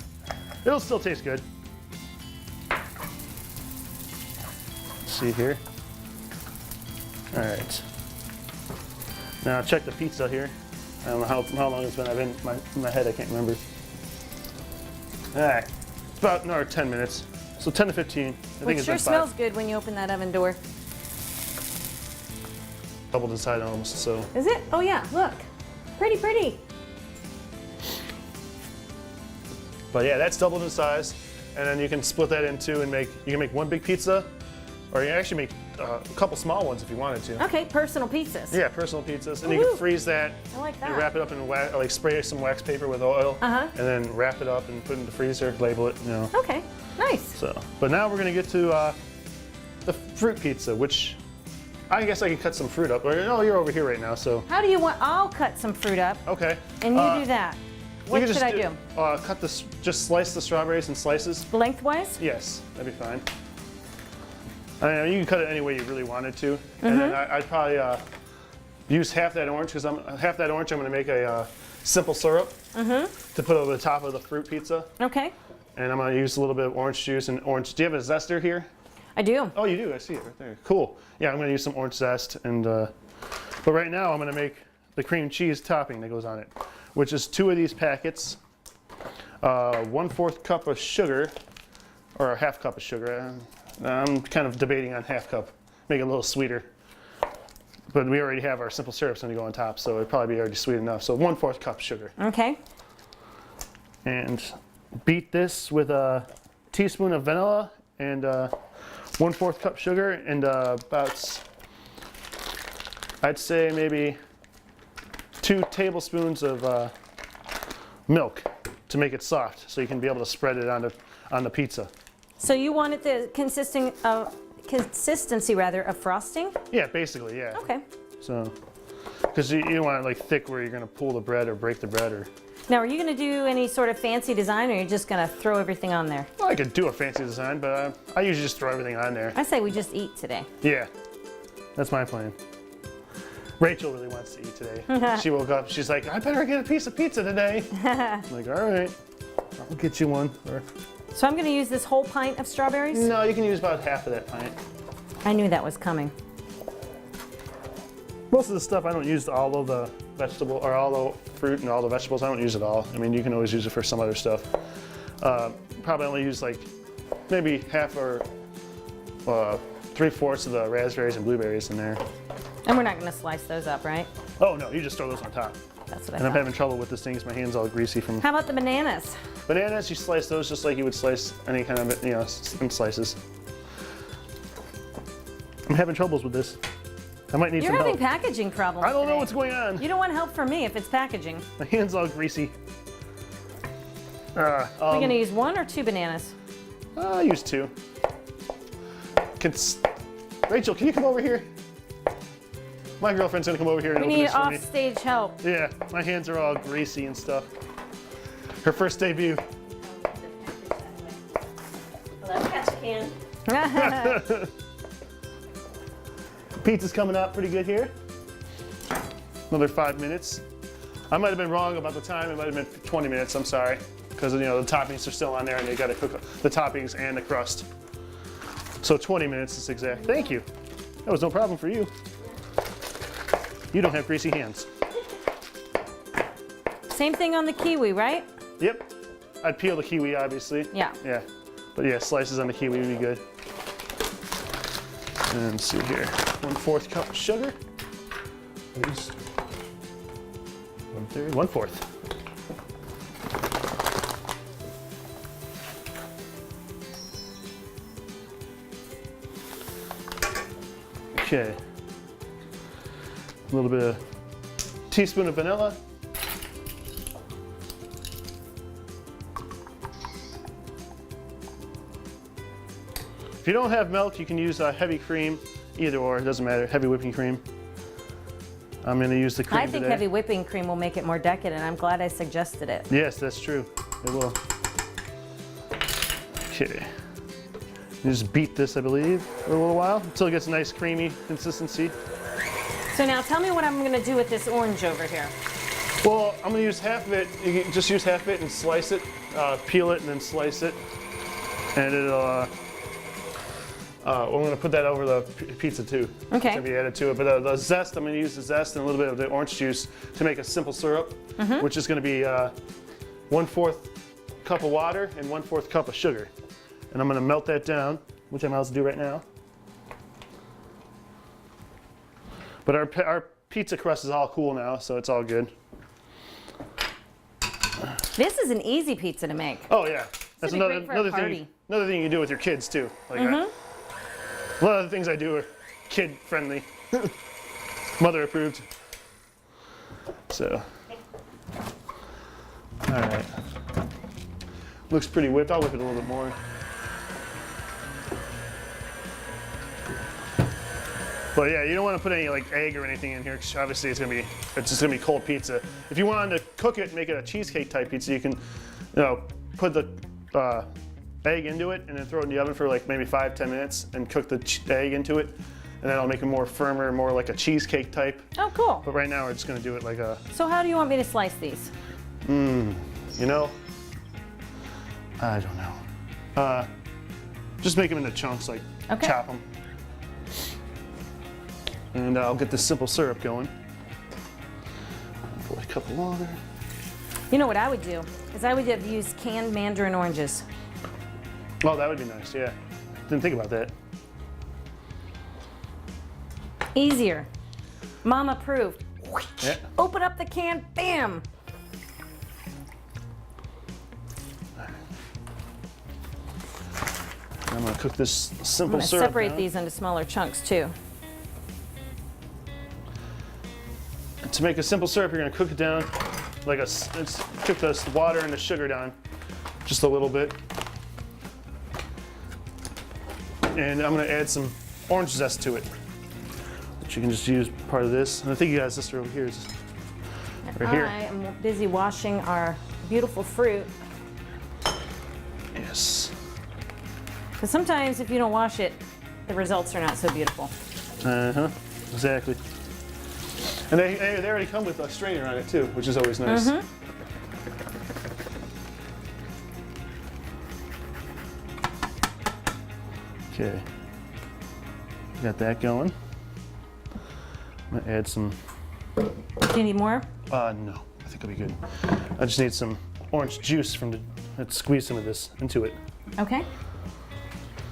It'll still taste good. Let's see here. All right. Now check the pizza here. I don't know how long it's been. I've been in my head. I can't remember. All right, it's about another 10 minutes. So 10 to 15. I think It it's sure been 5. smells good when you open that oven door. Doubled inside almost. So Is it? Oh yeah, look. Pretty, pretty. but yeah, that's doubled in size, and then you can split that in two and you can make one big pizza, or you can actually make a couple small ones if you wanted to. Okay, personal pizzas. Yeah, personal pizzas, and you can freeze that. I like that. You wrap it up in like spray some wax paper with oil, and then wrap it up and put it in the freezer, label it, you know. Okay, nice. So, but now we're gonna get to the fruit pizza, which I guess I can cut some fruit up. Or no, you're over here right now, so. How do you want? I'll cut some fruit up, Okay. and you do that. What should I do? Cut this. Just slice the strawberries in slices. Lengthwise? Yes, that'd be fine. I mean, you can cut it any way you really wanted to, and then I'd probably use half that orange because I'm going to make a simple syrup to put over the top of the fruit pizza, Okay, and I'm going to use a little bit of orange juice and orange. Do you have a zester here? I do. Oh, you do. I see it right there. Cool. Yeah, I'm going to use some orange zest, and but right now I'm going to make the cream cheese topping that goes on it, which is 2 of these packets, 1/4 cup of sugar, or a half cup of sugar. I'm kind of debating on half cup, make it a little sweeter. But we already have our simple syrups going to go on top, so it'd probably be already sweet enough. So 1/4 cup sugar. Okay. And beat this with a teaspoon of vanilla and 1/4 cup sugar and about, I'd say maybe 2 tablespoons of milk to make it soft, so you can be able to spread it on the pizza. So you want it the consistency rather of frosting? Yeah, basically, yeah. Okay. So, because you don't want it like thick where you're going to pull the bread or break the bread or. Now, are you going to do any sort of fancy design, or are you just going to throw everything on there? Well, I could do a fancy design, but I usually just throw everything on there. I say we just eat today. Yeah, that's my plan. Rachel really wants to eat today. She woke up, she's like, I better get a piece of pizza today. I'm like, all right, I'll get you one. So I'm going to use this whole pint of strawberries? No, you can use about half of that pint. I knew that was coming. Most of the stuff, I don't use all of the vegetable, or all the fruit and all the vegetables. I don't use it all. I mean, you can always use it for some other stuff. Probably only use like maybe half or 3/4 of the raspberries and blueberries in there. And we're not going to slice those up, right? Oh no, you just throw those on top. That's what I And I'm thought. having trouble with this thing because my hand's all greasy from. How about the bananas? Bananas, you slice those just like you would slice any kind of, in slices. I'm having troubles with this. I might need You're some having help. packaging problems I don't know today. what's going on. You don't want help from me if it's packaging. My hand's all greasy. We're going to use 1 or 2 bananas? I use 2. Rachel, can you come over here? My girlfriend's gonna come over here and We open need this for me. off-stage help. Yeah, my hands are all greasy and stuff. Her first debut. Hello, Ketchikan. Pizza's coming out pretty good here. Another 5 minutes. I might have been wrong about the time. It might have been 20 minutes. I'm sorry, because the toppings are still on there and they got to cook the toppings and the crust. So 20 minutes is exact. Thank you. That was no problem for you. You don't have greasy hands. Same thing on the kiwi, right? Yep. I'd peel the kiwi, obviously. Yeah. Yeah. But yeah, slices on the kiwi would be good. And let's see here. 1/4 cup of sugar. At least 1/3, 1/4. Okay. A little bit of teaspoon of vanilla. If you don't have milk, you can use heavy cream, either or, it doesn't matter, heavy whipping cream. I'm going to use the cream I think today. heavy whipping cream will make it more decadent. I'm glad I suggested it. Yes, that's true. It will. Okay. You just beat this, I believe, for a little while until it gets a nice creamy consistency. So now tell me what I'm going to do with this orange over here. Well, I'm going to use half of it. You can just use half of it and slice it, peel it and then slice it. And it'll, I'm going to put that over the pizza too. Okay. It's going to be added to it. But the zest, I'm going to use the zest and a little bit of the orange juice to make a simple syrup, which is going to be 1/4 cup of water and 1/4 cup of sugar. And I'm going to melt that down, which I'm about to do right now. But our pizza crust is all cool now, so it's all good. This is an easy pizza to make. Oh yeah, that's be great for a another party. thing. Another thing you can do with your kids too. Like a lot of the things I do are kid friendly, mother approved. So, all right, looks pretty whipped. I'll whip it a little bit more. But yeah, you don't want to put any like egg or anything in here because obviously it's just gonna be cold pizza. If you wanted to cook it and make it a cheesecake type pizza, you can, put the egg into it and then throw it in the oven for like maybe 5-10 minutes and cook the egg into it, and that'll make it more firmer, more like a cheesecake type. Oh, cool. But right now we're just gonna do it like a. So how do you want me to slice these? You know, I don't know. Just make them into chunks, like chop them. And I'll get this simple syrup going. Pour a cup of water. You know what I would do? Is I would have used canned mandarin oranges. Oh, that would be nice, yeah. Didn't think about that. Easier. Mom approved. Yeah. Open up the can, bam! I'm gonna cook this I'm simple going to syrup separate now. these into smaller chunks too. To make a simple syrup, you're gonna cook it down like cook the water and the sugar down just a little bit. And I'm gonna add some orange zest to it, which you can just use part of this. And I think you guys, this over here is right here. I am busy washing our beautiful fruit. Yes. Because sometimes if you don't wash it, the results are not so beautiful. Exactly. And they already come with a strainer on it too, which is always nice. Okay. Got that going. I'm gonna add some. Do you need more? No, I think it'll be good. I just need some orange juice let's squeeze some of this into it. Okay.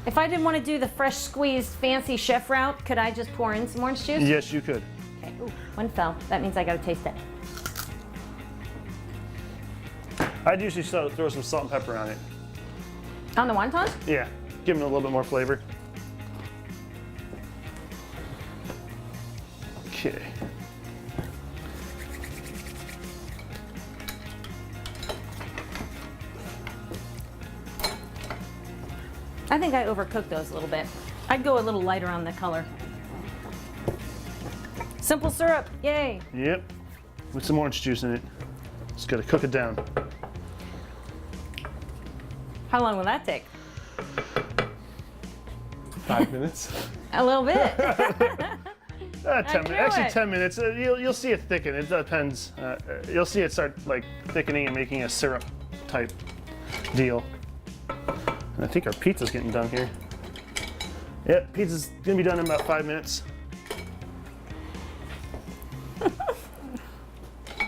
If I didn't want to do the fresh squeezed fancy chef route, could I just pour in some orange juice? Yes, you could. Okay. Ooh, one fell. That means I gotta taste it. I'd usually throw some salt and pepper on it. On the wontons? Yeah, give them a little bit more flavor. Okay. I think I overcooked those a little bit. I'd go a little lighter on the color. Simple syrup, yay! Yep, with some orange juice in it. Just gotta cook it down. How long will that take? 5 minutes. A little bit. 10 minutes. knew Actually, it. 10 minutes. You'll see it thicken. It depends. You'll see it start like thickening and making a syrup type deal. And I think our pizza's getting done here. Yep, pizza's gonna be done in about 5 minutes.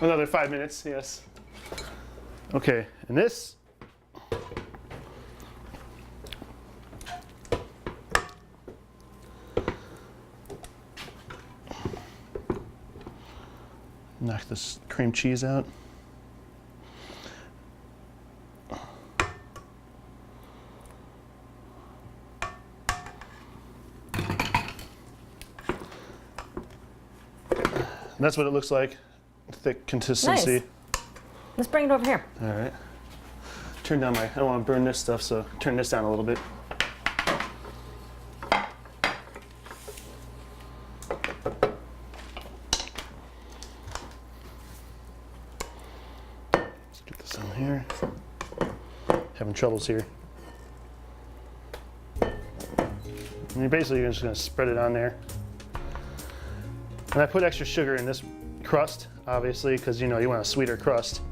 Another 5 minutes, yes. Okay, and this. Knock this cream cheese out. that's what it looks like. Thick consistency. Nice. Let's bring it over here. All right. Turn down I don't want to burn this stuff, so turn this down a little bit. Let's get this on here. Having troubles here. And you're basically just going to spread it on there. And I put extra sugar in this crust, obviously, because you know you want a sweeter crust.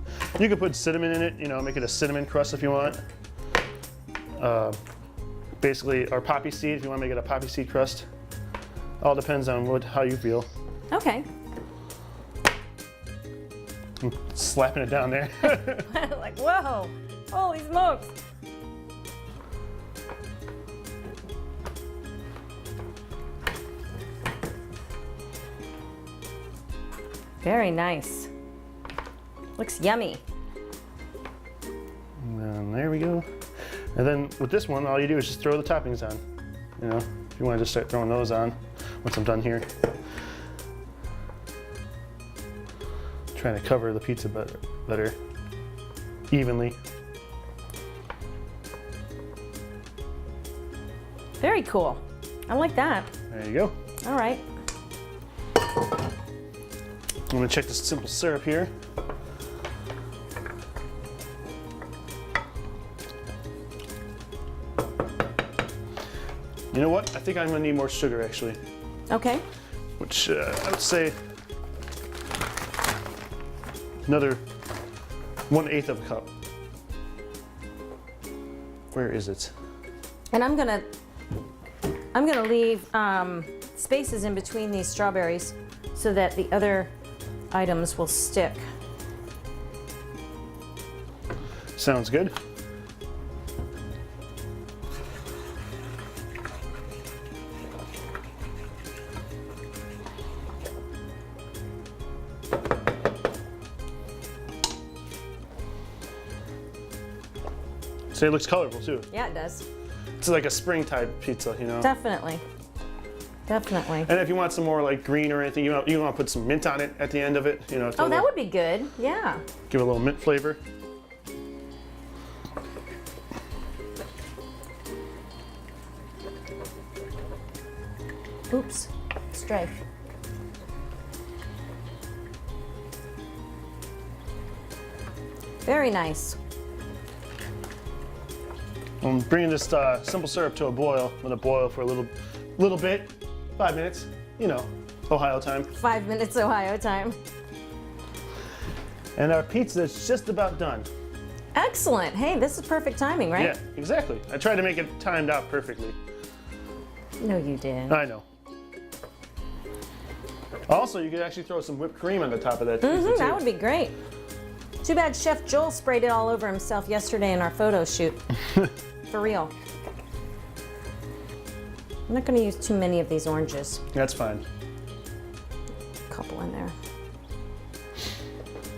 You could put cinnamon in it, you know, make it a cinnamon crust if you want. Basically, or poppy seed if you want to make it a poppy seed crust. All depends on how you feel. Okay. I'm slapping it down there. Like, whoa, holy smokes. Very nice. Looks yummy. And there we go. And then with this one, all you do is just throw the toppings on. You know, if you want to just start throwing those on once I'm done here. Trying to cover the pizza better evenly. Very cool. I like that. There you go. All right. I'm gonna check this simple syrup here. You know what? I think I'm gonna need more sugar actually. Okay. Which I would say another 1/8 of a cup. Where is it? And I'm gonna leave spaces in between these strawberries so that the other items will stick. Sounds good. So it looks colorful too. Yeah, it does. It's like a spring type pizza, you know? Definitely. Definitely. And if you want some more like green or anything, you want to put some mint on it at the end of it, you know? Oh, that would be good. Yeah. Give it a little mint flavor. Oops. Strafe. Very nice. I'm bringing this simple syrup to a boil. I'm gonna boil for a little bit, 5 minutes, you know, Ohio time. 5 minutes Ohio time. And our pizza is just about done. Excellent. Hey, this is perfect timing, right? Yeah, exactly. I tried to make it timed out perfectly. No, you did. I know. Also, you could actually throw some whipped cream on the top of that pizza too. That would be great. Too bad Chef Joel sprayed it all over himself yesterday in our photo shoot. For real. I'm not going to use too many of these oranges. That's fine. A couple in there.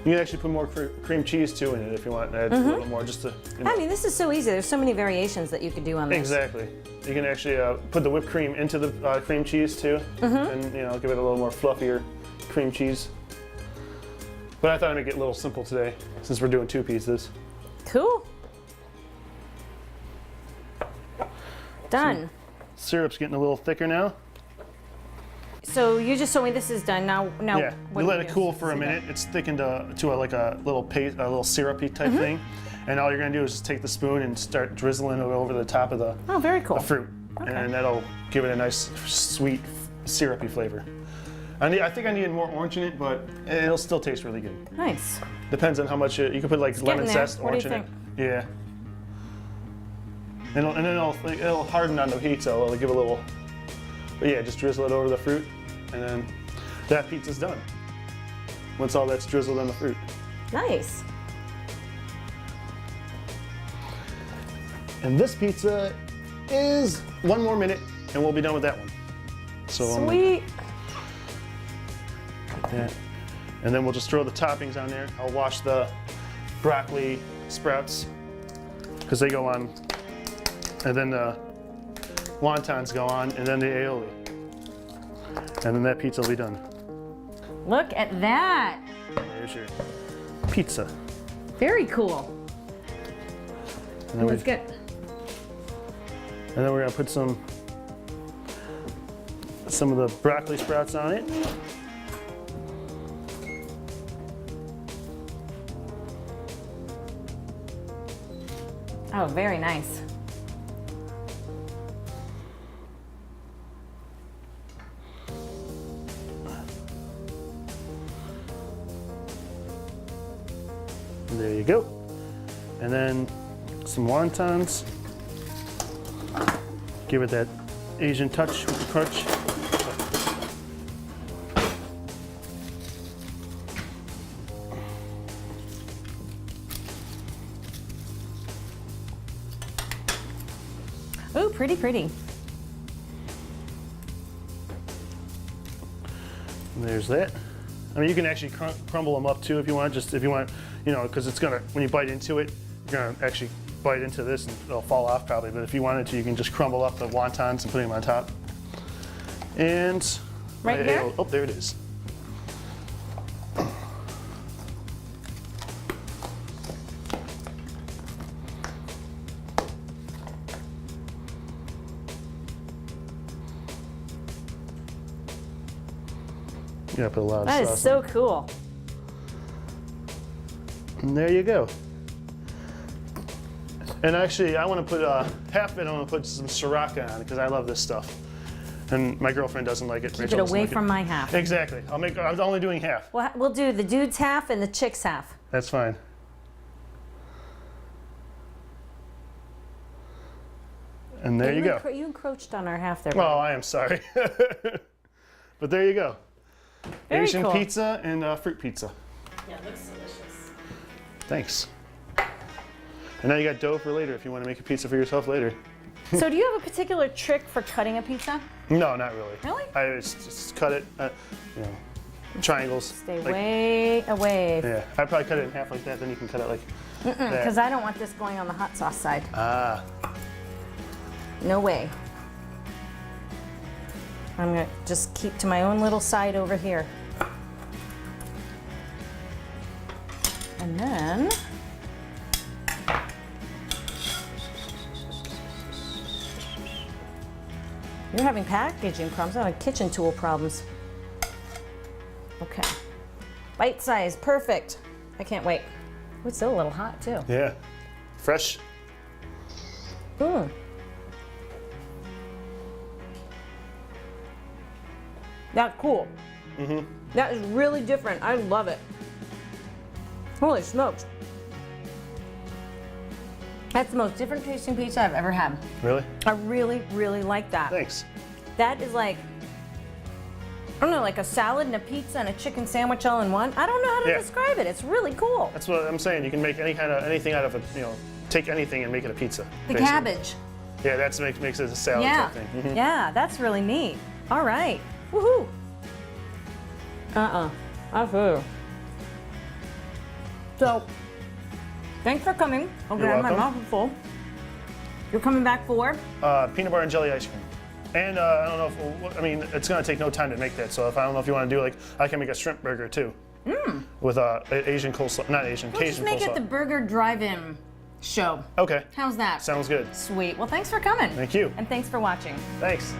You can actually put more cream cheese too in it if you want. Add a little more just to. You know. I mean, this is so easy. There's so many variations that you could do on this. Exactly. You can actually put the whipped cream into the cream cheese too, and you know, give it a little more fluffier cream cheese. But I thought I'd make it a little simple today, since we're doing 2 pizzas. Cool. Done. Syrup's getting a little thicker now. So you just told me this is done. Now Yeah, what you do let we it do? cool for a minute. It's thickened to like a little paste, a little syrupy type thing. And all you're gonna do is just take the spoon and start drizzling it over the top of the Oh, very cool. fruit, and that'll give it a nice, sweet, syrupy flavor. I think I needed more orange in it, but it'll still taste really good. Nice. Depends on how much you can put like lemon getting there. zest, What do orange you in it. Yeah. And then it'll harden on the heat, so it'll give a little. But yeah, just drizzle it over the fruit, and then that pizza's done. Once all that's drizzled on the fruit. Nice. And this pizza is 1 more minute, and we'll be done with that one. So Sweet. yeah. And then we'll just throw the toppings on there. I'll wash the broccoli sprouts because they go on, and then the wontons go on, and then the aioli. And then that pizza will be done. Look at that. There's your pizza. Very cool. And then, Let's get. and then we're gonna put some of the broccoli sprouts on it. Oh, very nice. And there you go. And then some wontons. Give it that Asian touch with the crunch. Ooh, pretty, pretty. And there's that. I mean, you can actually crumble them up too if you want. Just if you want, you know, because it's gonna, when you bite into it, you're gonna actually bite into this and it'll fall off probably. But if you wanted to, you can just crumble up the wontons and put them on top. And Right here? Oh, there it is. Yeah, put a lot of That sauce is so cool. And there you go. And actually, I want to put half of it. I want to put some Sriracha on because I love this stuff, and my girlfriend doesn't like it. Keep it away from my half. Exactly. I'm only doing half. We'll do the dude's half and the chick's half. That's fine. And there you go. You encroached on our half there. Oh, I am sorry. But there you go. Very Asian cool. pizza and fruit pizza. Yeah, it looks delicious. Thanks. And now you got dough for later if you want to make a pizza for yourself later. So do you have a particular trick for cutting a pizza? No, not really. Really? I just cut it, you know, triangles. Stay like, way away. Yeah, I'd probably cut it in half like that, then you can cut it like that. Because I don't want this going on the hot sauce side. Ah, No way. I'm gonna just keep to my own little side over here. And then, you're having packaging problems, I'm having kitchen tool problems. Okay. Bite size, perfect. I can't wait. Oh, it's still a little hot too. yeah. Fresh. Mm. That's cool. Mm-hmm. That is really different. I love it. Holy smokes. That's the most different tasting pizza I've ever had. Really? I really, really like that. Thanks. That is like, I don't know, like a salad and a pizza and a chicken sandwich all in one. I don't know how to Yeah. describe it. It's really cool. That's what I'm saying. You can make anything out of it, you know, take anything and make it a pizza. The basically. cabbage. Yeah, that makes it a salad Yeah. type thing. Mhm. Yeah, that's really neat. All right. Woohoo. That's good. So, thanks for coming. Okay, You're my welcome. mouth is full. You're coming back for? Peanut butter and jelly ice cream. And I don't know if, I mean, it's gonna take no time to make that. So if I don't know if you want to do like, I can make a shrimp burger too. With Asian coleslaw, not Asian, Let's just Cajun make coleslaw. it the Burger Drive-In show. Okay, How's that? sounds good. Sweet. Well, thanks for coming. Thank you. And thanks for watching. Thanks.